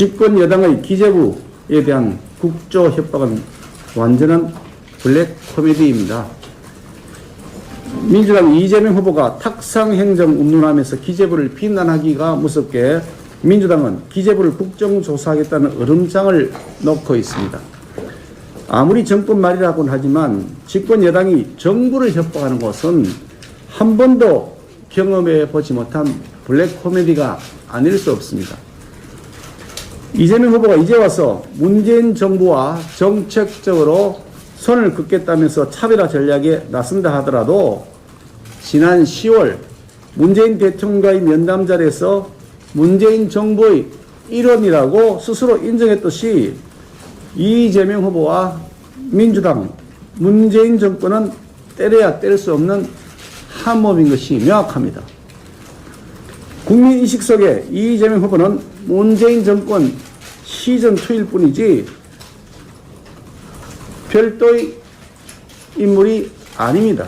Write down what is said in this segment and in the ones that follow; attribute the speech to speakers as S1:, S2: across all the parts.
S1: 집권 여당의 기재부에 대한 국조 협박은 완전한 블랙 코미디입니다. 민주당 이재명 후보가 탁상 행정 운운하면서 기재부를 비난하기가 무섭게 민주당은 기재부를 국정조사하겠다는 얼음장을 놓고 있습니다. 아무리 정권 말이라고는 하지만 집권 여당이 정부를 협박하는 것은 한 번도 경험해 보지 못한 블랙 코미디가 아닐 수 없습니다. 이재명 후보가 이제 와서 문재인 정부와 정책적으로 손을 긋겠다면서 차별화 전략에 나선다 하더라도 지난 10월 문재인 대통령과의 면담 자리에서 문재인 정부의 일원이라고 스스로 인정했듯이 이재명 후보와 민주당, 문재인 정권은 때려야 뗄 수 없는 한 몸인 것이 명확합니다. 국민인식 속에 이재명 후보는 문재인 정권 시즌 2일 뿐이지 별도의 인물이 아닙니다.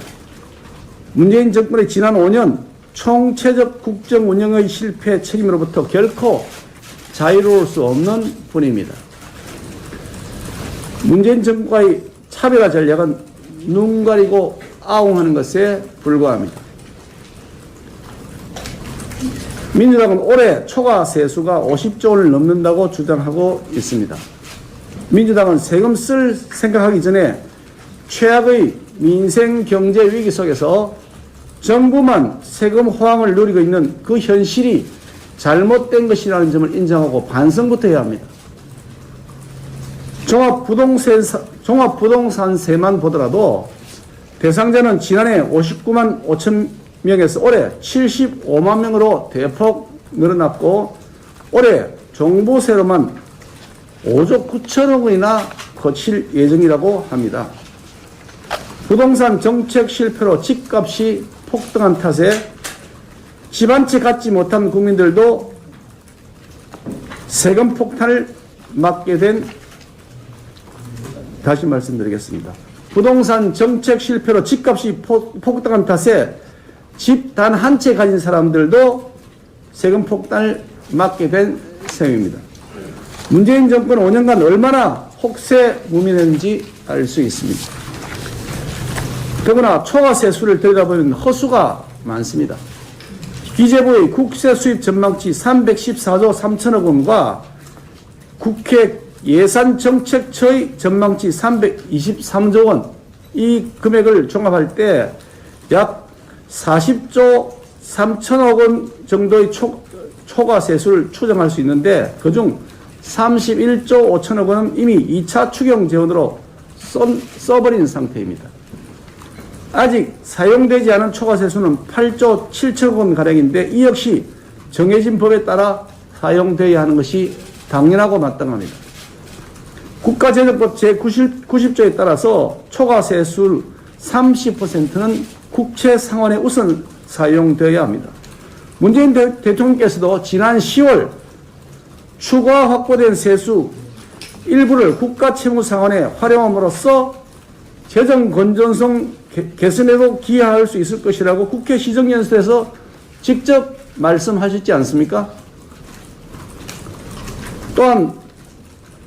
S1: 문재인 정권의 지난 5년 총체적 국정 운영의 실패 책임으로부터 결코 자유로울 수 없는 분입니다. 문재인 정권과의 차별화 전략은 눈 가리고 아웅하는 것에 불과합니다. 민주당은 올해 초과 세수가 50조 원을 넘는다고 주장하고 있습니다. 민주당은 세금 쓸 생각하기 전에 최악의 민생 경제 위기 속에서 정부만 세금 호황을 누리고 있는 그 현실이 잘못된 것이라는 점을 인정하고 반성부터 해야 합니다. 종합부동산세만 보더라도 대상자는 지난해 59만 5천 명에서 올해 75만 명으로 대폭 늘어났고 올해 종부세로만 5조 9천억 원이나 거칠 예정이라고 합니다. 부동산 정책 실패로 집값이 폭등한 탓에 집 한 채 갖지 못한 국민들도 세금 폭탄을 맞게 된, 다시 말씀드리겠습니다. 부동산 정책 실패로 집값이 폭등한 탓에 집 단 한 채 가진 사람들도 세금 폭탄을 맞게 된 셈입니다. 문재인 정권 5년간 얼마나 혹세무민했는지 알 수 있습니다. 더구나 초과 세수를 들여다보면 허수가 많습니다. 기재부의 국세 수입 전망치 314조 3천억 원과 국회 예산정책처의 전망치 323조 원, 이 금액을 종합할 때 약 40조 3천억 원 정도의 초과 세수를 추정할 수 있는데 그중 31조 5천억 원은 이미 2차 추경 재원으로 써버린 상태입니다. 아직 사용되지 않은 초과 세수는 8조 7천억 원가량인데 이 역시 정해진 법에 따라 사용되어야 하는 것이 당연하고 마땅합니다. 국가재정법 제90조에 따라서 초과 세수 30%는 국채 상환에 우선 사용되어야 합니다. 문재인 대통령께서도 지난 10월 추가 확보된 세수 일부를 국가채무 상환에 활용함으로써 재정 건전성 개선에도 기여할 수 있을 것이라고 국회 시정연설에서 직접 말씀하셨지 않습니까? 또한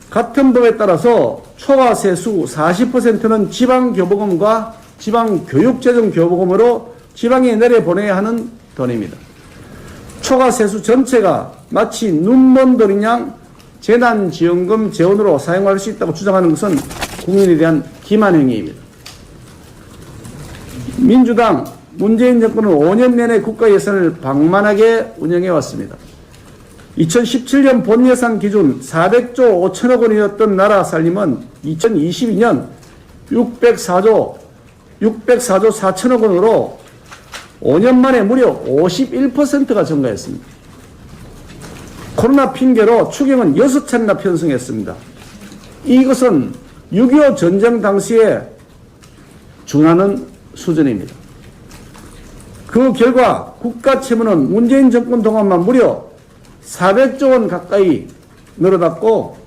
S1: 같은 법에 따라서 초과 세수 40%는 지방교부금과 지방교육재정교부금으로 지방에 내려보내야 하는 돈입니다. 초과 세수 전체가 마치 눈먼 돈인 양 재난지원금 재원으로 사용할 수 있다고 주장하는 것은 국민에 대한 기만행위입니다. 민주당, 문재인 정권은 5년 내내 국가 예산을 방만하게 운영해 왔습니다. 2017년 본 예산 기준 400조 5천억 원이었던 나라 살림은 2022년 604조 4천억 원으로 5년 만에 무려 51%가 증가했습니다. 코로나 핑계로 추경은 6차례나 편성했습니다. 이것은 6.25 전쟁 당시에 준하는 수준입니다. 그 결과 국가 채무는 문재인 정권 동안만 무려 400조 원 가까이 늘어났고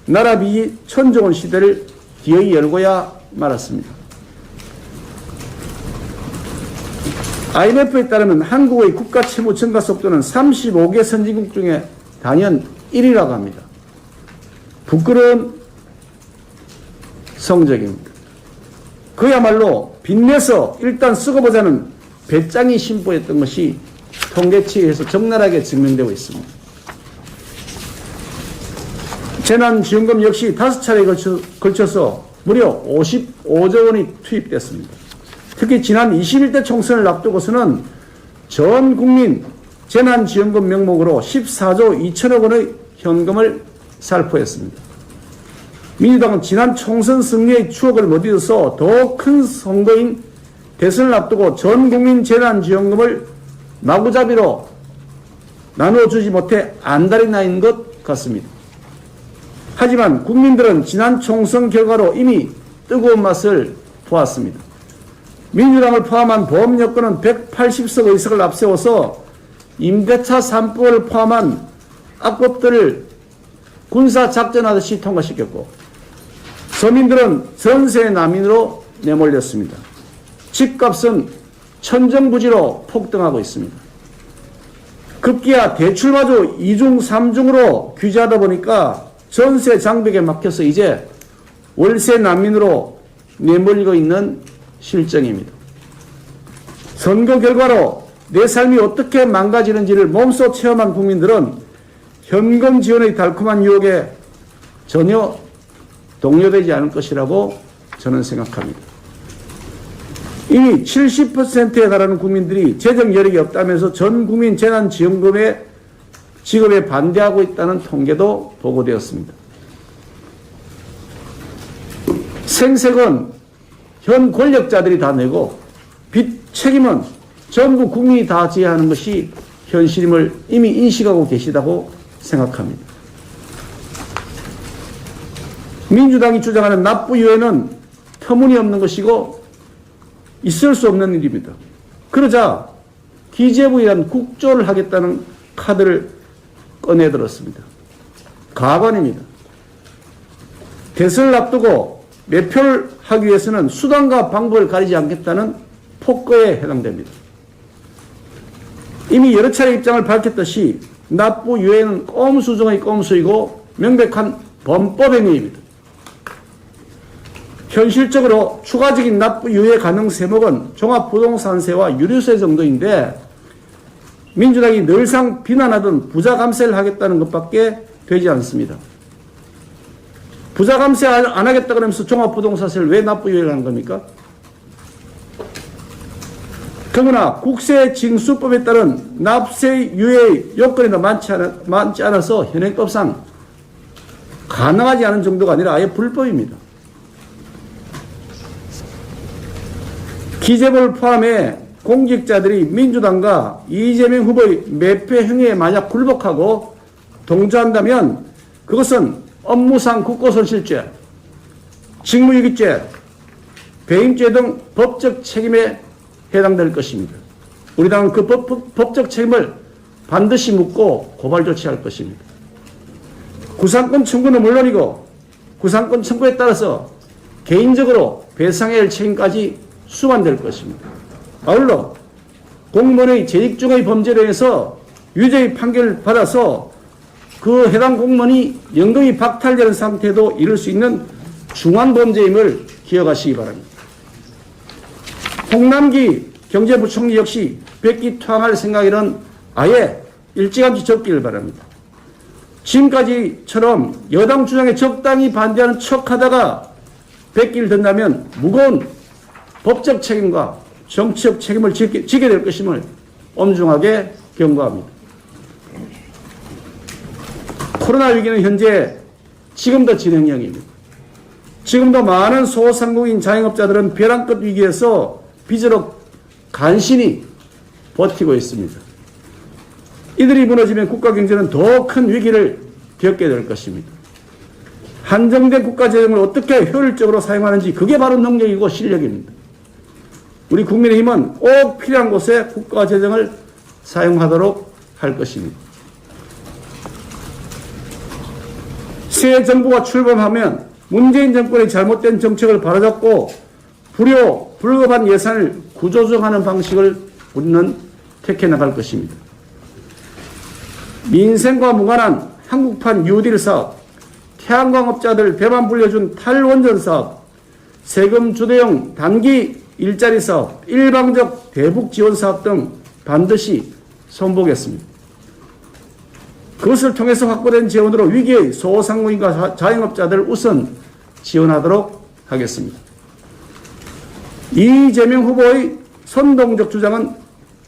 S1: 나라 빚이 1000조 원 시대를 기어이 열고야 말았습니다. IMF에 따르면 한국의 국가 채무 증가 속도는 35개 선진국 중에 단연 1위라고 합니다. 부끄러운 성적입니다. 그야말로 빚내서 일단 쓰고 보자는 배짱이 심보였던 것이 통계치에서 적나라하게 증명되고 있습니다. 재난지원금 역시 5차례에 걸쳐서 무려 55조 원이 투입됐습니다. 특히 지난 21대 총선을 앞두고서는 전 국민 재난지원금 명목으로 14조 2천억 원의 현금을 살포했습니다. 민주당은 지난 총선 승리의 추억을 못 잊어서 더 큰 선거인 대선을 앞두고 전 국민 재난지원금을 마구잡이로 나눠주지 못해 안달이 나 있는 것 같습니다. 하지만 국민들은 지난 총선 결과로 이미 뜨거운 맛을 보았습니다. 민주당을 포함한 보험 여권은 180석 의석을 앞세워서 임대차 3법을 포함한 악법들을 군사작전하듯이 통과시켰고, 서민들은 전세 난민으로 내몰렸습니다. 집값은 천정부지로 폭등하고 있습니다. 급기야 대출마저 2중 3중으로 규제하다 보니까 전세 장벽에 막혀서 이제 월세 난민으로 내몰리고 있는 실정입니다. 선거 결과로 내 삶이 어떻게 망가지는지를 몸소 체험한 국민들은 현금 지원의 달콤한 유혹에 전혀 동요되지 않을 것이라고 저는 생각합니다. 이미 70%에 달하는 국민들이 재정 여력이 없다면서 전 국민 재난지원금의 지급에 반대하고 있다는 통계도 보고되었습니다. 생색은 현 권력자들이 다 내고 빚 책임은 전부 국민이 다 져야 하는 것이 현실임을 이미 인식하고 계시다고 생각합니다. 민주당이 주장하는 납부 유예는 터무니없는 것이고 있을 수 없는 일입니다. 그러자 기재부이란 국조를 하겠다는 카드를 꺼내들었습니다. 가관입니다. 대선을 앞두고 매표를 하기 위해서는 수단과 방법을 가리지 않겠다는 폭거에 해당됩니다. 이미 여러 차례 입장을 밝혔듯이 납부 유예는 꼼수 중의 꼼수이고 명백한 범법 행위입니다. 현실적으로 추가적인 납부 유예 가능 세목은 종합부동산세와 유류세 정도인데 민주당이 늘상 비난하던 부자 감세를 하겠다는 것밖에 되지 않습니다. 부자 감세 안 하겠다 그러면서 종합부동산세를 왜 납부 유예를 하는 겁니까? 그러나 국세징수법에 따른 납세 유예 요건이 많지 않아서 현행법상 가능하지 않은 정도가 아니라 아예 불법입니다. 기재부를 포함해 공직자들이 민주당과 이재명 후보의 매표 행위에 만약 굴복하고 동조한다면 그것은 업무상 국고손실죄, 직무유기죄, 배임죄 등 법적 책임에 해당될 것입니다. 우리 당은 그 법적 책임을 반드시 묻고 고발 조치할 것입니다. 구상권 청구는 물론이고 구상권 청구에 따라서 개인적으로 배상해야 할 책임까지 수반될 것입니다. 아울러 공무원의 재직 중의 범죄로 해서 유죄의 판결을 받아서 그 해당 공무원이 연금이 박탈되는 상태도 이룰 수 있는 중환범죄임을 기억하시기 바랍니다. 홍남기 경제부총리 역시 백기 투항할 생각에는 아예 일찌감치 접기를 바랍니다. 지금까지처럼 여당 주장에 적당히 반대하는 척하다가 백기를 든다면 무거운 법적 책임과 정치적 책임을 지게 될 것임을 엄중하게 경고합니다. 코로나 위기는 현재 지금도 진행형입니다. 지금도 많은 소상공인 자영업자들은 벼랑 끝 위기에서 빚으로 간신히 버티고 있습니다. 이들이 무너지면 국가 경제는 더 큰 위기를 겪게 될 것입니다. 한정된 국가 재정을 어떻게 효율적으로 사용하는지 그게 바로 능력이고 실력입니다. 우리 국민의힘은 꼭 필요한 곳에 국가 재정을 사용하도록 할 것입니다. 새 정부가 출범하면 문재인 정권의 잘못된 정책을 바로잡고 불급한 예산을 구조조정하는 방식을 우리는 택해 나갈 것입니다. 민생과 무관한 한국판 뉴딜 사업, 태양광업자들 배만 불려준 탈원전 사업, 세금 주도형 단기 일자리 사업, 일방적 대북 지원 사업 등 반드시 손보겠습니다. 그것을 통해서 확보된 재원으로 위기의 소상공인과 자영업자들을 우선 지원하도록 하겠습니다. 이재명 후보의 선동적 주장은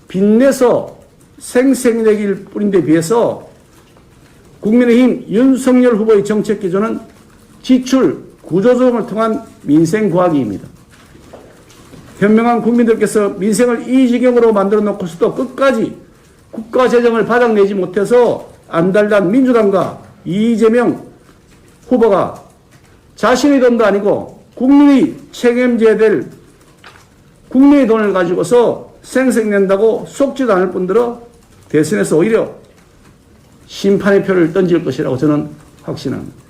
S1: 빚내서 생색내기일 뿐인데 비해서 국민의힘 윤석열 후보의 정책 기조는 지출 구조조정을 통한 민생 구하기입니다. 현명한 국민들께서 민생을 이 지경으로 만들어 놓고서도 끝까지 국가 재정을 바닥내지 못해서 안달난 민주당과 이재명 후보가 자신의 돈도 아니고 국민이 책임져야 될 국민의 돈을 가지고서 생색낸다고 속지도 않을 뿐더러 대선에서 오히려 심판의 표를 던질 것이라고 저는 확신합니다.